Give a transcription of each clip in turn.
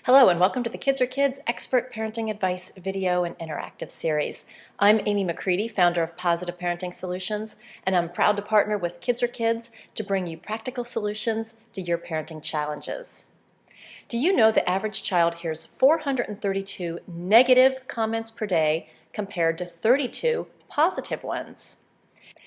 Hello and welcome to the Kids Are Kids Expert Parenting Advice video and interactive series. I'm Amy McCready, founder of Positive Parenting Solutions, and I'm proud to partner with Kids Are Kids to bring you practical solutions to your parenting challenges. Do you know the average child hears 432 negative comments per day compared to 32 positive ones?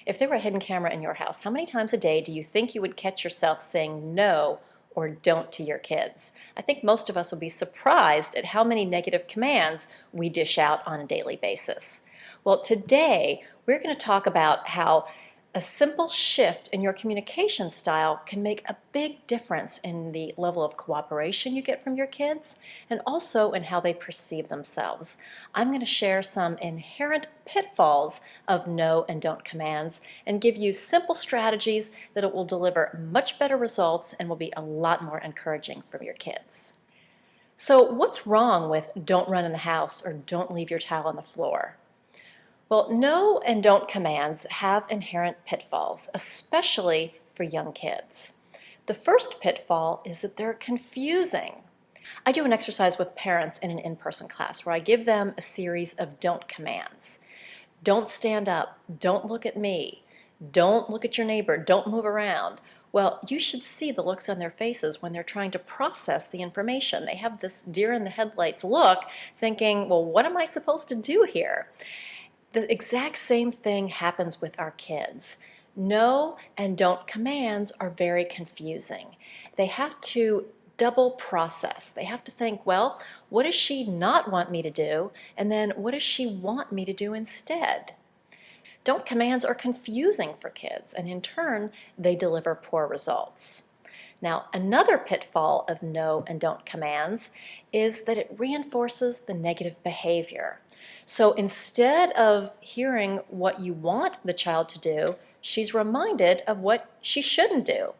If there were a hidden camera in your house, how many times a day do you think you would catch yourself saying no or don't to your kids? I think most of us would be surprised at how many negative commands we dish out on a daily basis. Well, today we're going to talk about how a simple shift in your communication style can make a big difference in the level of cooperation you get from your kids and also in how they perceive themselves. I'm going to share some inherent pitfalls of no and don't commands and give you simple strategies that it will deliver much better results and will be a lot more encouraging from your kids. So what's wrong with don't run in the house or don't leave your towel on the floor? Well, no and don't commands have inherent pitfalls, especially for young kids. The first pitfall is that they're confusing. I do an exercise with parents in an in-person class where I give them a series of don't commands. Don't stand up, don't look at me, don't look at your neighbor, don't move around. Well, you should see the looks on their faces when they're trying to process the information. They have this deer in the headlights look, thinking, well, what am I supposed to do here? The exact same thing happens with our kids. No and don't commands are very confusing. They have to double process. They have to think, well, what does she not want me to do? And then what does she want me to do instead? Don't commands are confusing for kids, and in turn, they deliver poor results. Now, another pitfall of no and don't commands is that it reinforces the negative behavior. So instead of hearing what you want the child to do, she's reminded of what she shouldn't do.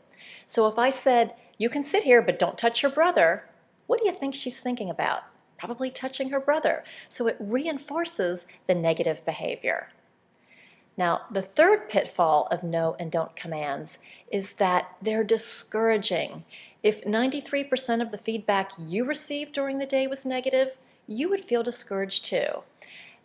So if I said, you can sit here, but don't touch your brother, what do you think she's thinking about? Probably touching her brother. So it reinforces the negative behavior. Now, the third pitfall of no and don't commands is that they're discouraging. If 93% of the feedback you received during the day was negative, you would feel discouraged too.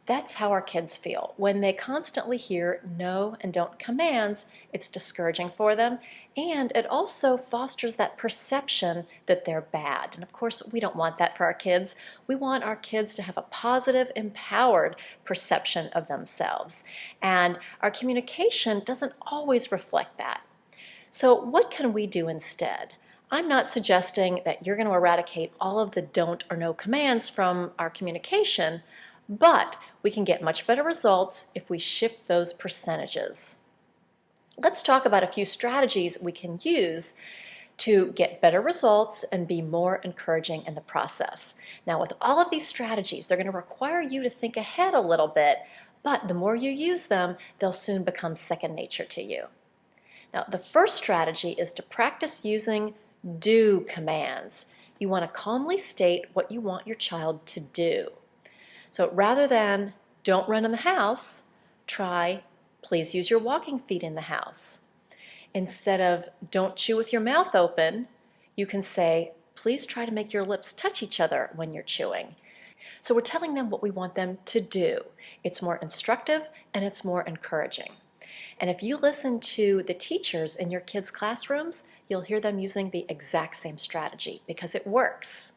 That's how our kids feel. When they constantly hear no and don't commands, it's discouraging for them, and it also fosters that perception that they're bad. And of course, we don't want that for our kids. We want our kids to have a positive, empowered perception of themselves. And our communication doesn't always reflect that. So what can we do instead? I'm not suggesting that you're going to eradicate all of the don't or no commands from our communication, but we can get much better results if we shift those percentages. Let's talk about a few strategies we can use to get better results and be more encouraging in the process. Now, with all of these strategies, they're going to require you to think ahead a little bit, but the more you use them, they'll soon become second nature to you. Now, the first strategy is to practice using do commands. You want to calmly state what you want your child to do. So rather than don't run in the house, try please use your walking feet in the house. Instead of don't chew with your mouth open, you can say please try to make your lips touch each other when you're chewing. So we're telling them what we want them to do. It's more instructive and it's more encouraging. And if you listen to the teachers in your kids' classrooms, you'll hear them using the exact same strategy because it works.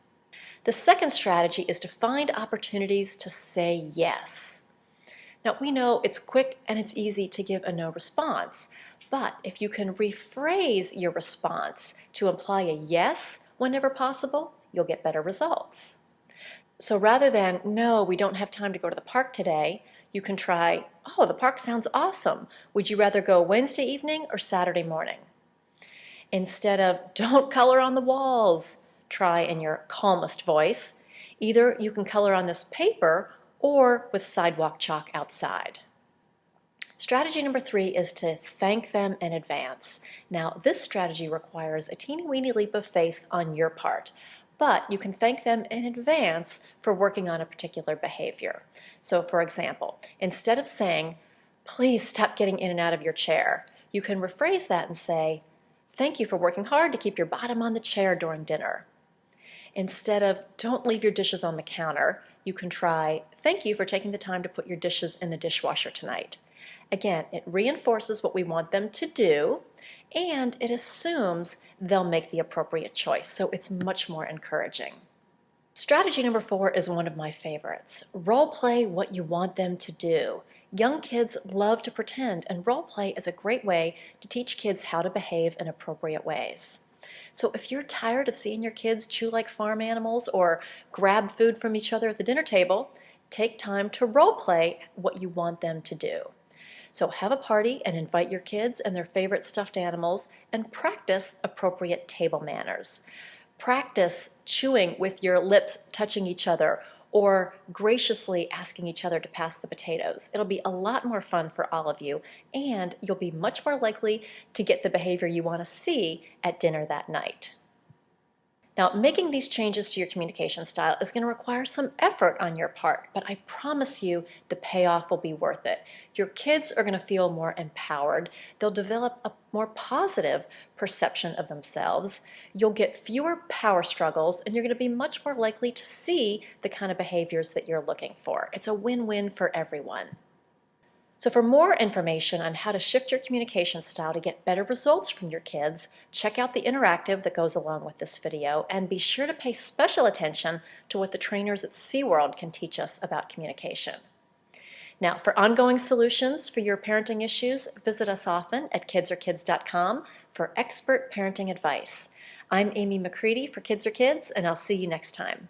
The second strategy is to find opportunities to say yes. Now, we know it's quick and it's easy to give a no response, but if you can rephrase your response to imply a yes whenever possible, you'll get better results. So rather than, no, we don't have time to go to the park today, you can try, oh, the park sounds awesome. Would you rather go Wednesday evening or Saturday morning? Instead of, don't color on the walls, try in your calmest voice. Either you can color on this paper or with sidewalk chalk outside. Strategy number 3 is to thank them in advance. Now, this strategy requires a teeny-weeny leap of faith on your part, but you can thank them in advance for working on a particular behavior. So, for example, instead of saying, please stop getting in and out of your chair, you can rephrase that and say, thank you for working hard to keep your bottom on the chair during dinner. Instead of "don't leave your dishes on the counter," you can try "thank you for taking the time to put your dishes in the dishwasher tonight." Again, it reinforces what we want them to do, and it assumes they'll make the appropriate choice, so it's much more encouraging. Strategy number 4 is one of my favorites. Role play what you want them to do. Young kids love to pretend, and role play is a great way to teach kids how to behave in appropriate ways. So if you're tired of seeing your kids chew like farm animals or grab food from each other at the dinner table, take time to role play what you want them to do. So have a party and invite your kids and their favorite stuffed animals and practice appropriate table manners. Practice chewing with your lips touching each other or graciously asking each other to pass the potatoes. It'll be a lot more fun for all of you, and you'll be much more likely to get the behavior you want to see at dinner that night. Now, making these changes to your communication style is going to require some effort on your part, but I promise you the payoff will be worth it. Your kids are going to feel more empowered. They'll develop a more positive perception of themselves. You'll get fewer power struggles, and you're going to be much more likely to see the kind of behaviors that you're looking for. It's a win-win for everyone. So for more information on how to shift your communication style to get better results from your kids, check out the interactive that goes along with this video, and be sure to pay special attention to what the trainers at SeaWorld can teach us about communication. Now, for ongoing solutions for your parenting issues, visit us often at kidsorkids.com for expert parenting advice. I'm Amy McCready for Kids Are Kids, and I'll see you next time.